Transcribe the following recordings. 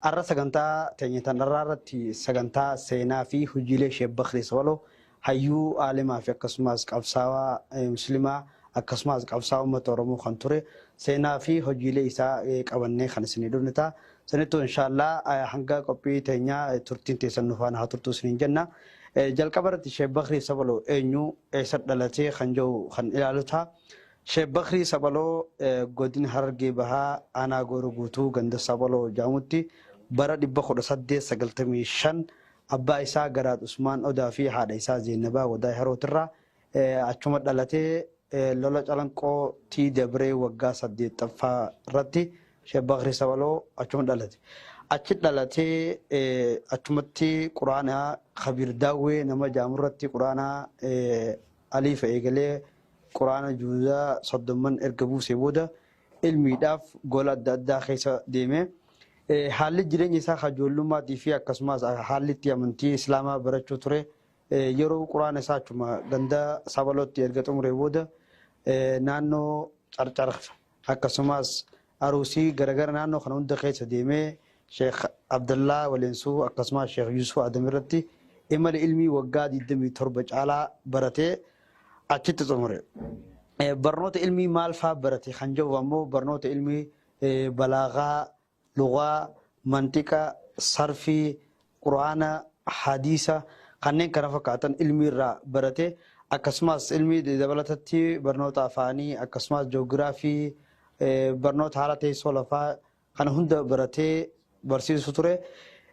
Arra sagantaa teenyatan irratti sagantaa seenaa fi hojiilee Sheek Bakrii Sabaloo hayyuu aalimaa fi akkasumas qabsaawaa muslimaa akkasumas qabsaa'aa uummata Oromoo kan ture seenaa fi hojiilee isaa qabannee kan isin dhufnita. Sanittuu inshallah hanga qophii teenyaa turtiin teessan nufaan haa turtuu isin jenna. Jalqaba irratti Sheek Bakrii Sabaloo eenyu eessa dhalatee kan jiru kan ilaaluta. Sheek Bakrii Sabaloo godina Harargee Bahaa aanaa Gooroo Guutuu ganda Sabaloo jedhamutti bara 1895 abbaa isaa Garaad Usmaan Odaa fi haadha isaa Zeenabaa Wadaa Harootirraa achuma dhalatee lola calanqoo tii dabree waggaa 8ffaa irratti Sheek Bakrii Sabaloo achuma dhalate. Achi dhalatee achumatti quraana Khabir Daawwee nama jaamurratti quraana aliif eegalee quraana juuzaa 30 erga buusee booda ilmiidhaaf gola adda addaa keessa deemee haalli jireenya isaa ijoollummaatti fi akkasumas haalli itti amantii islaamaa barachuu ture. Yeroo quraana isaa achuma ganda Sabalootti erga xumuree booda naannoo Carcar akkasumas aruusii garagara naannoo kana hunda keessa deemee Sheek Abdallaa Waleensuu akkasumas Sheek Yusuf Adam irratti imala ilmii waggaa 27 caalaa baratee achitti xumure. Barnoota ilmii maal fa'aa barate kan jedhu ammoo barnoota ilmii balaagaa, lugaa, mantiqa, sarfii, quraana, hadiisa kanneen kana fakkaatan ilmii irraa barate. Akkasumas ilmii dabalatatti barnoota afaanii akkasumas ji'oogiraafii barnoota haala teessoo lafaa kana hunda baratee barsiisu ture.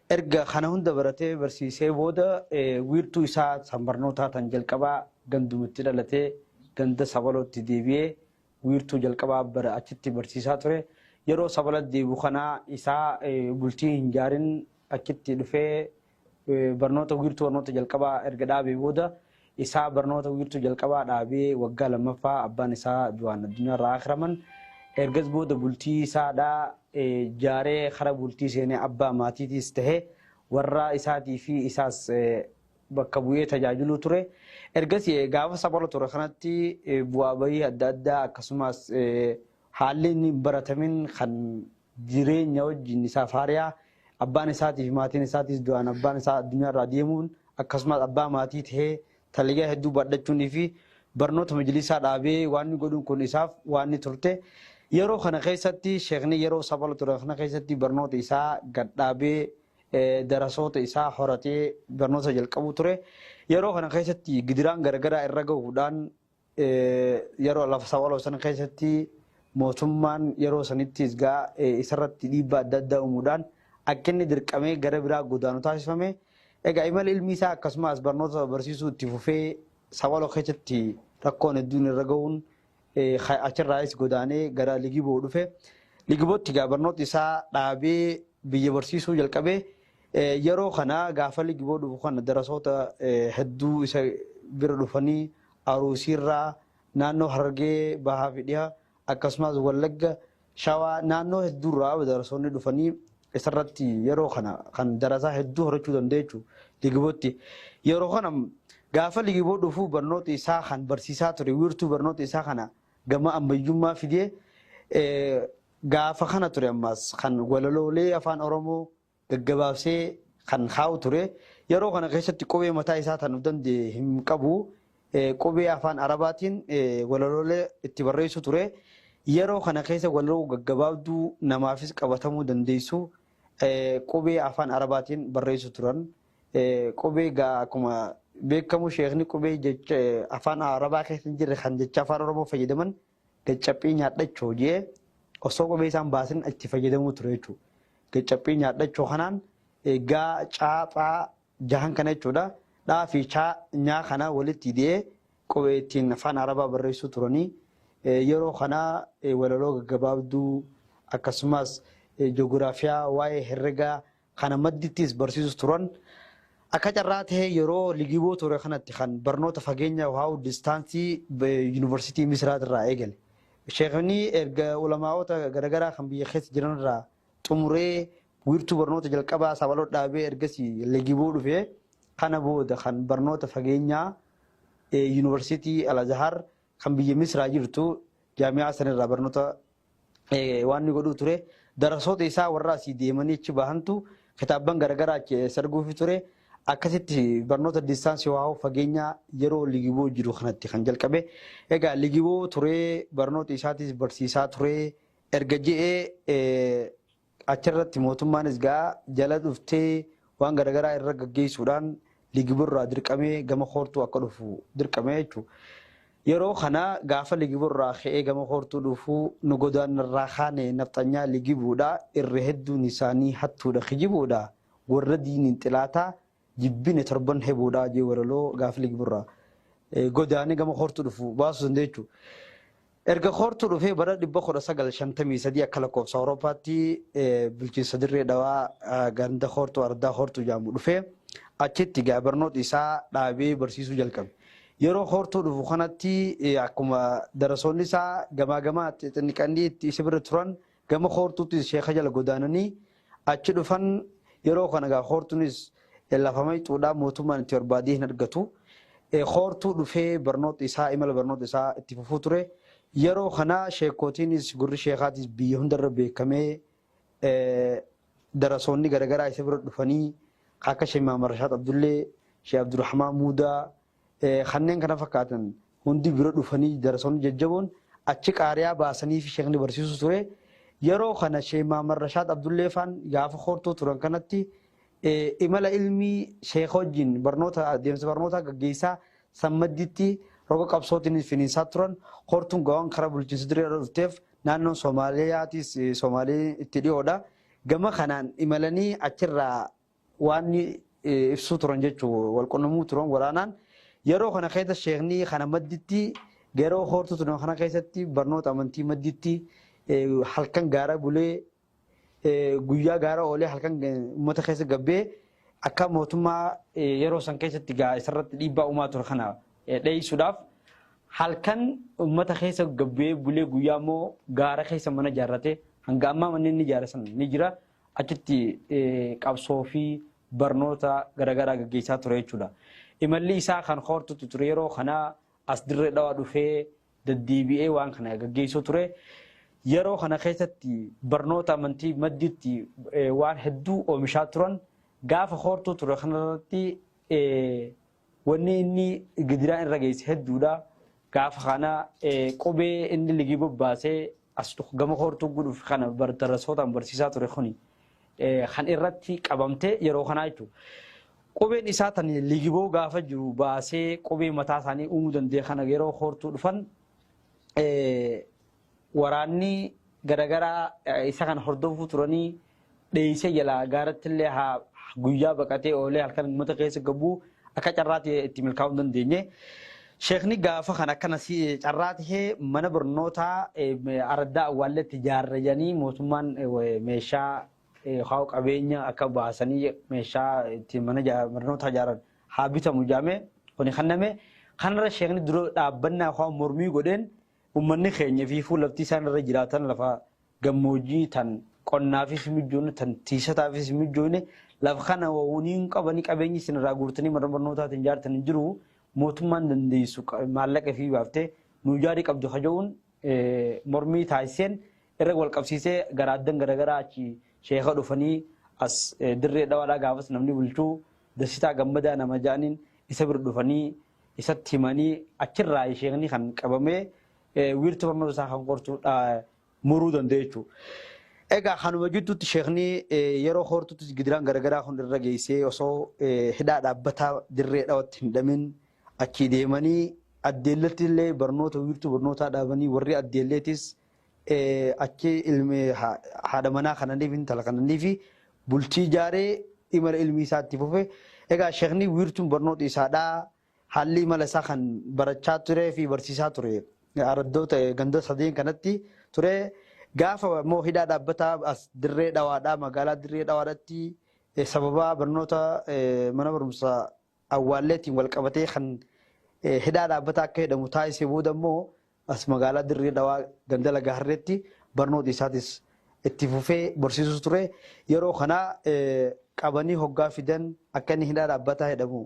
Erga kana hunda baratee barsiisee booda wiirtuu isaa san barnootaa tan jalqabaa gandumatti dhalatee ganda Sabalootti deebi'ee wiirtuu jalqabaa bara achitti barsiisaa ture. Yeroo Sabalootti deebi'u kana isaa bultii hin jaarin achitti dhufee barnoota wiirtuu barnoota jalqabaa erga dhaabee booda isaa barnoota wiirtuu jalqabaa dhaabee waggaa lammaffaa abbaan isaa du'aan addunyaarraa akhiraman. Ergas booda bultii isaadhaa jaaree kara bultii seenee abbaa maatiitiis tahee warra isaatii fi isaas bakka bu'ee tajaajiluu ture. Ergas gaafa Sabaloo ture kanatti bu'aa bahii adda addaa akkasumas haalli inni baratamin kan jireenya wajjin isaa faariyaa abbaan isaatii fi maatiin isaatiis du'aan abbaan isaa addunyaarraa deemuun akkasumas abbaa maatii tahee taliyaa hedduu badhachuunii fi barnoota majlisaa dhaabee waan godhuun kun isaaf waan turte. Yeroo kana keessatti sheekni yeroo Sabaloo ture kana keessatti barnoota isaa gadhaabee darasoota isaa horatee barnoota jalqabu ture. Yeroo kana keessatti gidiraan garagaraa irra gahuudhaan yeroo lafa Sabaloo sana keessatti mootummaan yeroo sanittis gaa isarratti dhiibbaa adda addaa uumuudhaan akka inni dirqamee gara biraa godaanu taasifame. Egaa imala ilmi isaa akkasumas barnoota barsiisuu itti fufee Sabaloo keessatti rakkoon hedduun irra gahuun achirraayis godaanee gara Ligiboo dhufe. Ligibootti gaa barnoota isaa dhaabee biyya barsiisuu jalqabee yeroo kana gaafa Ligiboo dhufu kana darasoota hedduu isa bira dhufanii aruusiirraa naannoo Harargee Bahaa fi Dhihaa akkasumas Wallagga Shawaa naannoo hedduurraa darasoonni dhufanii isarratti yeroo kana kan darasaa hedduu horachuu dandeechu Ligibootti. Yeroo kana gaafa Ligiboo dhufu barnoota isaa kan barsiisaa ture wiirtuu barnoota isaa kana gama ammayyummaa fidee gaafa kana ture ammas kan walaloolee afaan Oromoo gaggabaabsee kan kaa'u ture. Yeroo kana keessatti qubee mataa isaa tan danda'e hin qabu. Qubee afaan Arabaatiin walaloolee itti barreessu ture. Yeroo kana keessa walaloo gaggabaabduu namaafis qabatamuu dandeessu qubee afaan Arabaatiin barreessu turan. Qubee gaa akkuma beekamu sheekni qubee jecha afaan Arabaa keessa hin jirre kan jecha afaan Oromoo fayyadaman gacaphii nyaadhachoo jee osoo qubee isaan baasin itti fayyadamuu ture jechuudha. Gacaphii nyaadhachoo kanaan gaa caaphaa jahan kana jechuudha. Dhaa fi nyaa kana walitti hidhee qubee ittiin afaan Arabaa barreessuu turanii. Yeroo kana walaloo gaggabaabduu akkasumas ji'oogiraafiyaa waa'ee herregaa kana maddittis barsiisu turan. Akka carraa ta'ee yeroo Ligiboo ture kanatti kan barnoota fageenya waa'u distaansii yuunivarsiitii Misiraat irraa eegale. Sheekni erga ulamaa'ota garagaraa kan biyya keessa jiran irraa xumuree wiirtuu barnoota jalqabaa Sabaloo dhaabee ergasii Ligiboo dhufee kana booda kan barnoota fageenyaa yuunivarsiitii Al-Azhar kan biyya Misiraa jirtu jaami'aa sanirraa barnoota waan godhuu ture. darasoota isaa warra asii deemanii achi bahantu kitaabban garagaraa achi sarguufi ture. Akkasitti barnoota distaansii waa fageenya yeroo ligiboo jiru kanatti kan jalqabe. Egaa ligiboo ture barnoota isaatis barsiisaa ture. Erga je'ee achirratti mootummaanis gaa jala dhuftee waan garagaraa irra gaggeessuudhaan ligiboo irraa dirqamee gama hortuu akka dhufu dirqamee jechuudha. Yeroo kana gaafa ligiboo irraa ka'ee gama hortuu dhufu nu godaanarraa kaane nafxanyaa ligiboodha. Irra hedduun isaanii hattuudha kijiboodha. Warra diiniin xilaataa jibbine torban heeboodha jee waraloo gaafa ligiboo irraa godaanee gama hortuu dhufu baasuu dandeechu. Erga hortuu dhufee bara 1953 akka lakkoofsa Awuroopaatti bulchiinsa dirree dhawaa ganda hortuu ardaa hortuu jedhamu dhufee achitti gaa barnoota isaa dhaabee barsiisuu jalqabe. Yeroo hortuu dhufu kanatti akkuma darasoonni isaa gamaa xinniqanii itti isa bira turan gama hortuutti sheekha jala godaananii achi dhufan yeroo kana gaa hortuunis lafamay xuudhaa mootummaan itti barbaadee hin argatu. Hortuu dhufee barnoota isaa imala barnoota isaa itti fufuu ture. Yeroo kana sheekootiinis gurri sheekaatis biyya hundarra beekamee darasoonni garagaraa isa bira dhufanii akka Sheekh Maamar Rashaad Abdullee, Sheekh Abdurrahmaan Muudaa kanneen kana fakkaatan hundi bira dhufanii darasoonni jajjaboon achi qaariyaa baasanii fi sheekni barsiisuu ture. Yeroo kana Sheekh Maamar Rashaad Abdullee faan gaafa hortuu turan kanatti imala ilmii sheekha wajjin barnoota adeemsa barnoota gaggeessaa sammaddiitti roga qabsootiin finiinsaa turan hortuun gawaan karaa bulchiinsa dirree dhufteef naannoon Soomaaliyaatis Soomaalee itti dhiyoodha. Gama kanaan imalanii achirraa waan ibsuu turan jechuun walqunnamuu turan waraanaan yeroo kana keessa sheekni kana madditti yeroo hortuu turan kana keessatti barnoota amantii madditti halkan gaara bulee guyyaa gaara oolee halkan uummata keessa gabbee akka mootummaa yeroo san keessatti gaa isarratti dhiibbaa uumaa ture kana dheeysuudhaaf halkan uummata keessa gabbee bulee guyyaa immoo gaara keessa mana ijaarrate hanga ammaa manneen ijaarratan ni jira. Achitti qabsoo fi barnoota garagaraa gaggeessaa ture jechuudha. Imalli isaa kan hortuutu ture yeroo kana as dirree dhawaa dhufee deddeebi'ee waan kana gaggeessuu ture. Yeroo kana keessatti barnoota amantii maddiitti waan hedduu oomishaa turan gaafa hortuu ture kanarratti wanni inni gidiraan irra geesse hedduudha. Gaafa kana qubee inni ligii bobbaasee as gama hortuu godhuuf kana darasootaan barsiisaa ture kuni kan irratti qabamte yeroo kana jechuudha. Qubeen isaa tan ligiboo gaafa jiru baasee qubee mataa isaanii uumuu danda'e kana yeroo hortuu dhufan waraanni garagaraa isa kan hordofuu turanii dheeyse jalaa gaaratti illee guyyaa baqatee oolee halkan uummata keessa gabbuu akka carraatti itti milkaa'uu hin dandeenye. Sheekni gaafa kan akkana carraatti mana barnootaa ardaa awwaalletti ijaarranii mootummaan meeshaa haa qabeenya akka baasanii meeshaa itti mana barnootaa ijaaran haa bitamu jaamee kuni kanname kanarra sheekni dura dhaabbannaa haa mormii godheen ummanni keenya fi fuulaftii isaan irra jiraatan lafa gammoojjii tan qonnaafis mijoone tan tiisataafis mijoone lafa kana wawuniin qabanii qabeenyi isin irraa guurtanii mana barnootaatiin ijaartan jiru mootummaan dandeessu maallaqa fi baaftee nu ijaarii qabdu hajo'uun mormii taasiseen irra wal qabsiisee garaaddan garagaraa achi sheekha dhufanii as dirree dhawaadhaa gaafas namni bulchuu dasitaa gammadaa nama jaaniin isa bira dhufanii isatti himanii achirraa sheekni kan qabamee wiirtuu barnoota isaa kan qortuu muruu danda'e jechuudha. Egaa kanuma gidduutti sheekni yeroo hortuutti gidiraan garagaraa kun irra geessee osoo hidhaa dhaabbataa dirree dhawatti hin dhamin achi deemanii addeellatti illee barnoota wiirtuu barnootaa dhaabanii warri addeelleetis achi ilmi haadha manaa kananiif intala kananii fi bultii ijaaree imala ilmi isaatti fufe. Egaa sheekni wiirtuun barnoota isaadhaa haalli imala isaa kan barachaa turee fi barsiisaa ture. Araddoota ganda sadeen kanatti ture. Gaafa immoo hidhaa dhaabbataa as dirree dhawaadhaa magaalaa dirree dhawaadhaatti sababa barnoota mana barumsaa awwaalleetiin wal qabatee kan hidhaa dhaabbataa akka jedhamu taasisee booda immoo as magaalaa dirree dhawaa ganda laga harreetti barnoota isaatis itti fufee barsiisuu ture. Yeroo kana qabanii hoggaa fidan akka inni hidhaa dhaabbataa jedhamu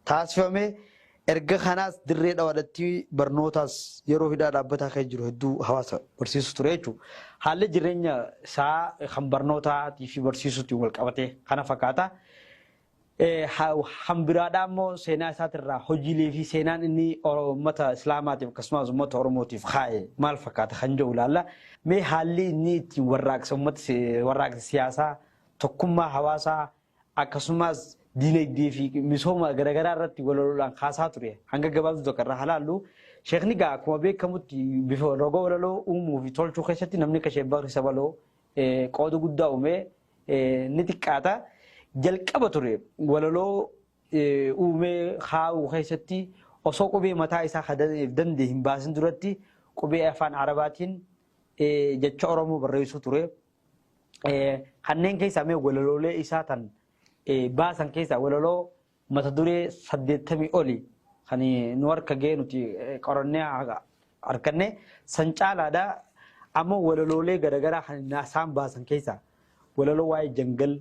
taasifame. erga kanaas dirree dhawadatti barnootaas yeroo hidhaa dhaabbataa kan jiru hedduu hawaasa barsiisu ture jechuudha. Haalli jireenya isaa kan barnootaatii fi barsiisuutti wal qabate kana fakkaata. Hambiraadhaa immoo seenaa isaatirraa hojiilee fi seenaan inni uummata Islaamaatiif akkasumas uummata Oromootiif kaa'e maal fakkaata kan jiru ilaalla. Mee haalli inni ittiin warraaqsa siyaasaa tokkummaa hawaasaa akkasumas diinagdee fi misooma garaagaraa irratti walaloodhaan kaasaa ture. Hanga gabaabduu tokko irraa halaallu sheekni gaa akkuma beekamutti bifa roga walaloo uumuu fi tolchuu keessatti namni akka Sheek Bakrii Sabaloo qooda guddaa uumee ni xiqqaata. Jalqaba ture walaloo uumee kaa'uu keessatti osoo qubee mataa isaa danda'e hin baasin duratti qubee afaan Arabaatiin jecha Oromoo barreessuu ture. Kanneen keessaa mee walaloolee isaa tan baasan keessaa walaloo mata duree 80 oli kan nu harka ga'e nuti qorannee arganne san caalaadha. Ammoo walaloolee garaagaraa kan isaan baasan keessaa walaloo waa'ee jangal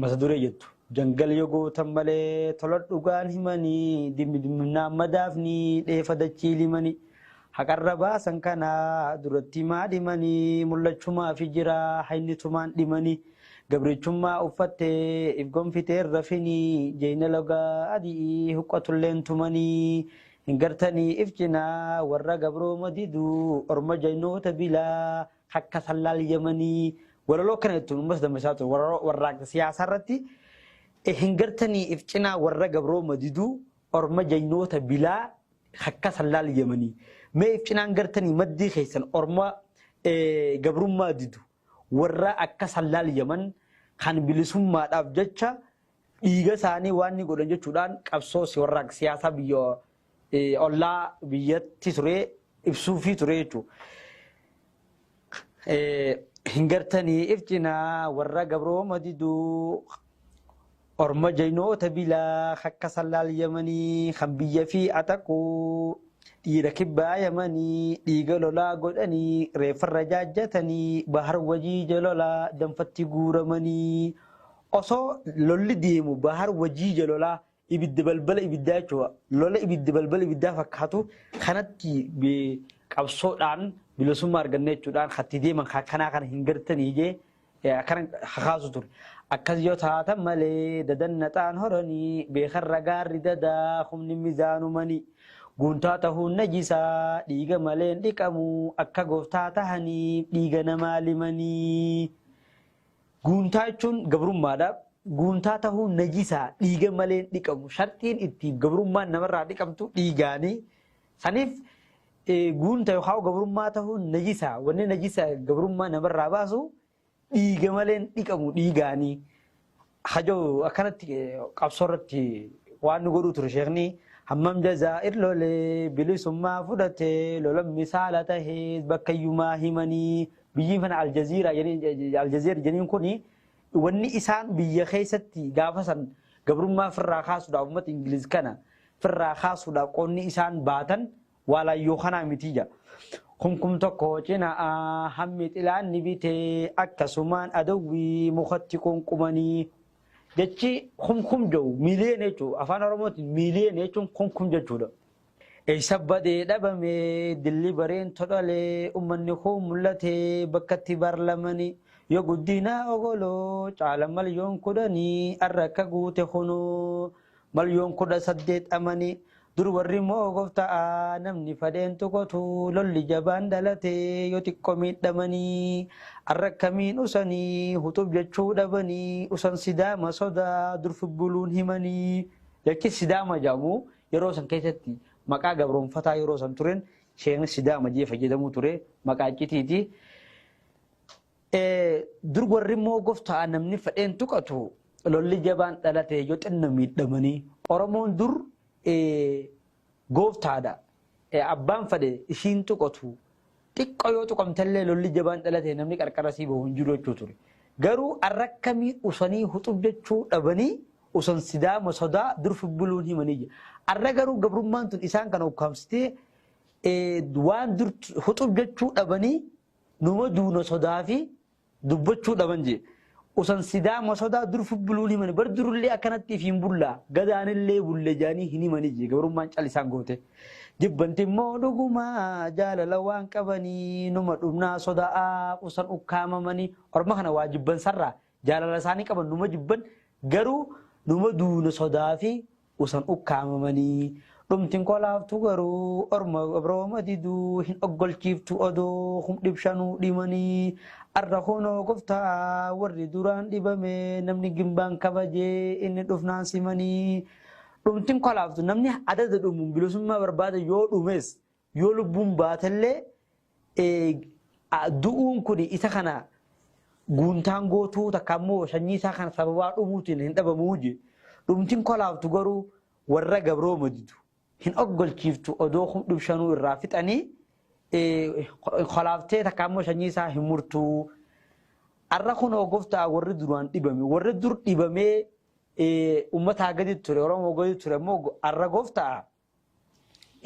mata duree jettu jangal yoo gootan malee tola dhugaan himanii dimnaa madaafni dheefa dachii limanii haqarra baasan kana duratti maa dhimanii mul'achumaa fi jira haynitumaan dhimanii gabrichummaa uffattee if gonfitee rafinii jeena lagaa adii huqqatulleen tumanii hin gartanii if cinaa warra gabrooma diduu orma jaynoota bilaa akka sallaal yamanii walaloo kana jettuun ummas dammasaa ture warraaqsa siyaasaa irratti hin gartanii if cinaa warra gabrooma diduu orma jaynoota bilaa akka sallaal yamanii mee if cinaan gartanii maddii keessan orma gabrummaa didu warra akka sallaal yaman kan bilisummaadhaaf jecha dhiiga isaanii waan ni godhan jechuudhaan qabsoo warraaqsa siyaasaa biyya ollaa biyyatti ture ibsuu fi ture jechuudha. Hingartanii if cinaa warra gabrooma diduu orma jaynoota bilaa akka sallaal yamanii kan biyya fi ataquu dhiira kibbaa yamanii dhiiga lolaa godhanii reeffarra jaajjatanii bahar wajii jalolaa danfatti guuramanii osoo lolli deemu bahar wajii jalolaa ibidda balbala ibiddaa jechuudha. Lola ibidda balbala ibiddaa fakkaatu kanatti qabsoodhaan bilisummaa argannee jechuudhaan hatti deeman kanaa kana hin gartanii jee akkana hakaasu ture. Akkas yoo taatan malee dadannaxaan horanii beekarra gaarri dadaa humni mizaanumanii guuntaa ta'uun najisaa dhiiga malee dhiqamu akka gooftaa tahanii dhiiga namaa limanii. Guuntaa jechuun gabrummaadha. Guuntaa ta'uun najisaa dhiiga malee dhiqamu shartiin ittiin gabrummaan namarraa dhiqamtu dhiigaanii saniif guunta yookaan gabrummaa ta'uun najisaa wanni najisaa gabrummaa namarraa baasu dhiiga malee dhiqamu dhiigaanii hajoo akkanatti qabsoo irratti waan nu godhuu ture sheekni hammam jazaa'ir lolee bilisummaa fudhatee lola misaala tahee bakkayyumaa himanii biyyiin kana aljazeera jeniin kuni wanni isaan biyya keessatti gaafa san gabrummaa firraa kaasuudhaaf uummata Ingiliz kana firraa kaasuudhaaf qonni isaan baatan walaayyoo kanaa mitiija. Kumkum tokko cinaa hammi xilaan ni bitee akkasumaan adawwii mukatti qunqumanii jechi kumkum jiru miiliyoona jechuudha. Afaan Oromootiin miiliyoona jechuun kumkum jechuudha. Eessa badee dhabamee dilli bareen todhalee uummanni koo mul'atee bakkatti barlamanii yoo guddina ogoloo caala malyoon kudhanii arra akka guute kunoo malyoon 18 amanii. Dur warri moo gooftaa namni fadheen tuqotu lolli jabaan dhalatee yoo xiqqoo miidhamanii arra akkamiin usanii hutub jechuu dhabanii usan sidaama sodaa dur fubbuluun himanii yakki sidaama jedhamu yeroo san keessatti maqaa gabroonfataa yeroo san turen sheekni sidaama jee fayyadamuu ture maqaa iccitiiti. Dur warri moo gooftaa namni fadheen tuqatu lolli jabaan dhalatee yoo xinna miidhamanii Oromoon dur gooftaadha abbaan fadhe ishiin tuqatu xiqqoo yoo tuqamtallee lolli jabaan dhalatee namni qarqarasii bahu hin jiru jechuu ture. Garuu arrakkamii usanii hutub jechuu dhabanii usan sidaama sodaa dur fubbuluun himanii jira. Arra garuu gabrummaan tun isaan kana ukkaamsitee waan dur hutub jechuu dhabanii numa duuna sodaa fi dubbachuu dhaban jee. usan sidaama sodaa dur fubbuluu himani bar durullee akkanatti fi hin bullaa gadaanillee bulle jaanii hin himani jee gabrummaan calisaan goote jibbanti immoo dhuguma jaalala waan qabanii numa dhumnaa sodaa usan ukkaamamanii orma kana waa jibban sarraa jaalala isaanii qaban numa jibban garuu numa duuna sodaa fi usan ukkaamamanii dhumtiin kolaaftu garuu orma abrooma diduu hin oggolchiiftu odoo hum dhibshanuu dhimanii arra hunoo goftaa warri duraan dhibame namni gimbaan kabajee inni dhufnaan simanii dhumtiin kolaaftu namni adada dhumuun bilisummaa barbaada yoo dhumes yoo lubbuun baatellee du'uun kun isa kana guuntaan gootuu takka immoo sanyii isaa kana sababaa dhumuutiin hin dhabamuu je dhumtiin kolaaftu garuu warra gabrooma didu hin oggolchiiftu odoo hum dhibshanuu irraa fixanii خلافته تكامل شنيا سا همرتو أرخون أوقفت أورد دران إبامي ورد در إبامي أمة هاجدي ترى ورا موجودي ترى موج أرقفت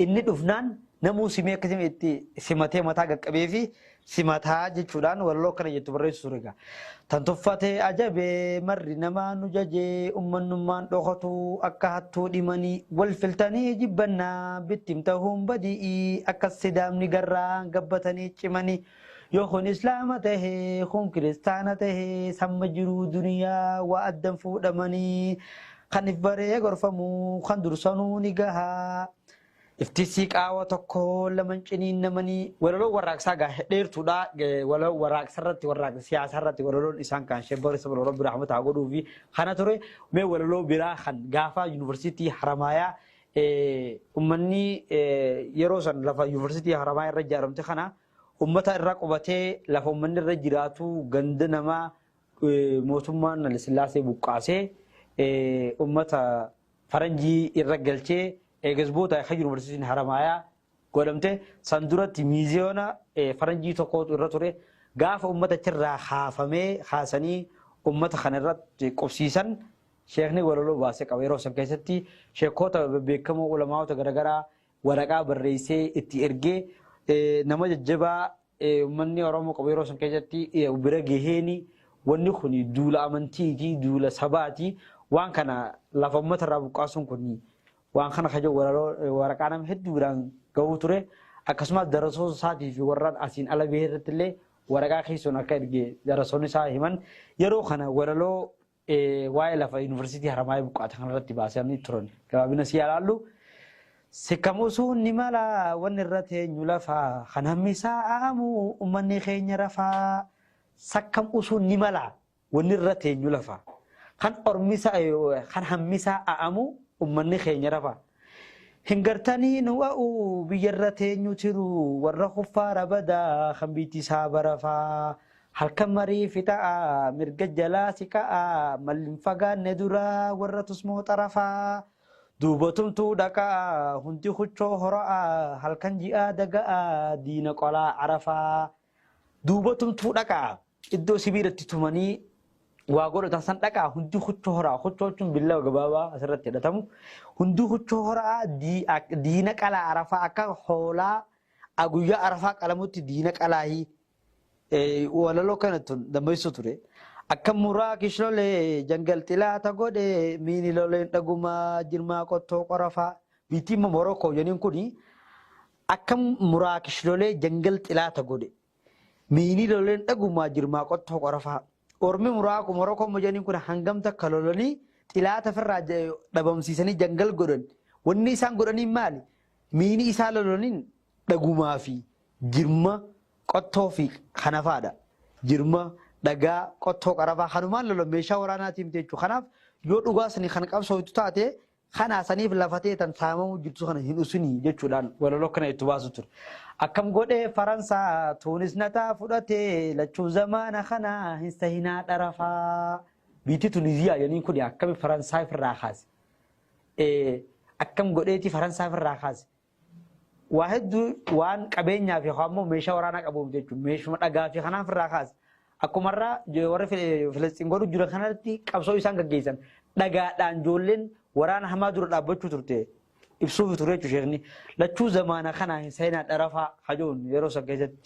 إني دفنان نمو سمية كذي إتي سمته متى كبيفي سمتها جتشولان ولو كنا يتبرر سوريكا تنتفته أجاب مر نما نجاجي نمان دخطو أكهتو دماني والفلتاني جبنا بتمتهم بدي أكسدام نجران قبتني تماني يخون إسلامته خون كريستانته سمجرو دنيا وأدم فود دماني خنف بري غرفمو خندرسانو نجاها افتسيك آواتكو لمن جنين نمني ولو وراك ساقا دير تودا ولو وراك سرتي وراك سياسة سرتي ولو الإنسان كان شبر سبب رب رحمة عقوله في خنا ترى ما ولو برا خن جافا يونيفرسيتي حرمايا أمني يروسن لفا يونيفرسيتي حرمايا رجع رمت خنا أمتا الرقبته لفا من الرجراتو جندنما موسمان لسلاسة بقاسة أمتا فرنجي الرجالته إجازبوتا خير يونيفرسيتي حرمايا قدمته سندورة ميزيونا فرنجي تقود الرتورة قاف أمتا ترى خافمه خاسني أمتا خنرت قبسيسن شيخني ولولو باسك أو يروسن كيستي شيخوتا بيكمو علماء تجرجرا ورقة بالرئيسة اتيرجي نماذج جبا مني أرامو أو يروسن كيستي وبرجهني ونخني دولا أمنتي دولا سباتي وان كان لفمت رابو قاسم كني وان خنا خجو ورقانا مهدو بران قوتره أكسمات درسوس ساتي في وران أسين على بيهرت اللي ورقا خيسون أكيد درسوني ساهمن يرو خنا ورلو وايلا في يونيفرسيتي حرماي بقعة خنا رتبة سامي ترون كابينا سيالالو سكاموسو نمالا ونرته نولفا خنا مسا أمو أمني خين رفا سكاموسو نمالا ونرته نولفا خن أرمسا خن همسا أمو أمني خين رفا هنگرتني نوأو بيرته نوترو ورا خفار بدا خنبيتي سابرفا هل كمري فتا مرجع جلاسكا ملين فجان ندورا ورا تسمو طرفا دوبتم تودكا هنتي خشوا هراء هل كان جاء دجا دين قلا عرفا دوبتم تودكا إدو سبيرة تماني واقول تحسن لك هندو خطورة خطورة بالله وجبابا أسرت كده تمو هندو خطورة دينك على عرفة أكا حولا أقويا عرفة كلامه دينك على هي ولا لو كانت دمي سطورة أكم مرا كيشلول جنگل تلا تقول ميني لولين تقوما جرما كتو عرفة بيتي ممركو جنين كوني أكم مرا كيشلول جنگل تلا تقول ميني لولين تقوما جرما كتو عرفة Ormi muraako Morocco mujanii kun hangamta kalolanii xilaata firraa dhabamsiisanii jangal godhan wanni isaan godhanii maali miini isaa loloniin dhagumaa fi jirma qottoo fi kanafaadha jirma dhagaa qottoo qarabaa kanumaan lolon meeshaa waraanaatiin jechuudha kanaaf yoo dhugaasanii kan qabsootu taate kanaasaniif lafatee tan saamamu jirtu kana hin usunii jechuudhaan walaloo kana itti baasu ture akkam godhee faransaa tuunis nataa fudhatee lachuu zamaana kana hin sahinaa dharafaa biitii tuniziyaa yaniin kun akkami faransaa irraa kaase akkam godheeti faransaa irraa kaase waa hedduu waan qabeenyaa fi ammoo meeshaa waraanaa qabuuf jechuudha meeshuma dhagaa fi kanaaf irraa kaase akkumarraa warra Filistiin godhu jiran kanatti qabsoo isaan gaggeessan dhagaadhaan ijoolleen waraana hamaa dura dhaabbachuu turte ibsuuf ture jechuudha sheekni lachuu zamaana kana seenaa dharafaa hajoon yeroo san keessatti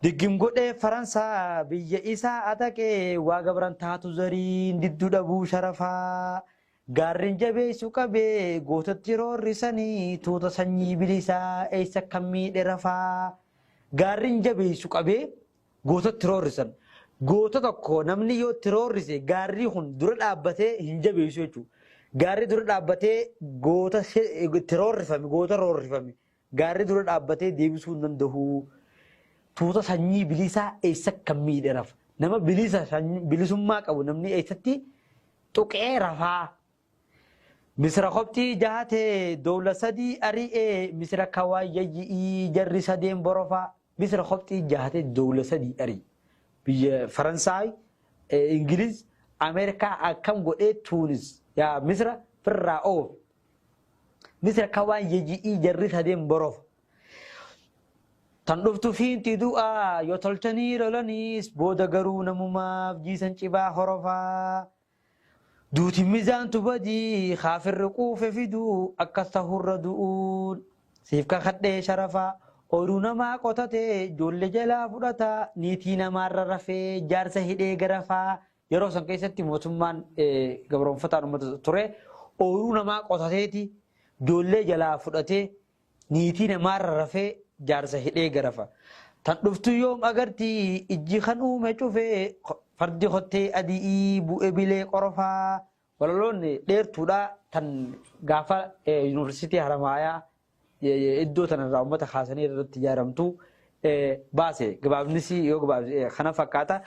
Diggim godhee Faransaa biyya isaa ataqee waa gabran taatu zariin didduu dhabuu sharafaa. Gaarrin jabeessu qabee gootatti roorrisanii tuuta sanyii bilisaa eessa kan miidhe rafaa. Gaarrin jabeessu qabee gootatti roorrisan. Goota tokko namni yoo itti roorrise gaarri kun dura dhaabbatee hin jabeessu jechuudha. Gaarri dura dhaabbatee goota itti roorrifame goota roorrifame gaarri dura dhaabbatee deebisuu hin danda'u. Tuuta sanyii bilisaa eessa kan miidhe rafa. Nama bilisummaa qabu namni eessatti tuqee rafaa. Misira qoptii jahatee dowla sadii ari'ee misira kawaayyayyii jarri sadeen borofaa. Misira qoptii jahatee dowla sadii ari'e. Biyya Faransaay, Ingiliz, Ameerikaa akkam godhee Tuunis yaa misira firraa oof. Misira kawaayyayyii jarri sadeen borofa. Tan dhuftu fiinti du'aa yoo tolchanii lolaniis booda garuu namumaaf jiisan cibaa horofaa. Duuti mizaantu badii haafirri quufe fiduu akkas tahurra du'uun siif kakadhee sharafaa. Ooluu namaa qotatee ijoollee jalaa fudhataa niitii namaarra rafee jaarsa hidhee garafaa. Yeroo san keessatti mootummaan gabroonfataan uummata ture ooluu namaa qotateeti ijoollee jalaa fudhatee niitii namaarra rafee jaarsa hidhee garafa. Tan dhuftu yoom agartii ijji kan uume cufee fardi hottee adii bu'ee bilee qorofaa. Walaloonni dheertuudha tan gaafa yuunivarsiitii Haramaayaa iddoo tanarraa uummata kaasanii irratti ijaaramtu baase gabaabnis yoo gabaabse kana fakkaata.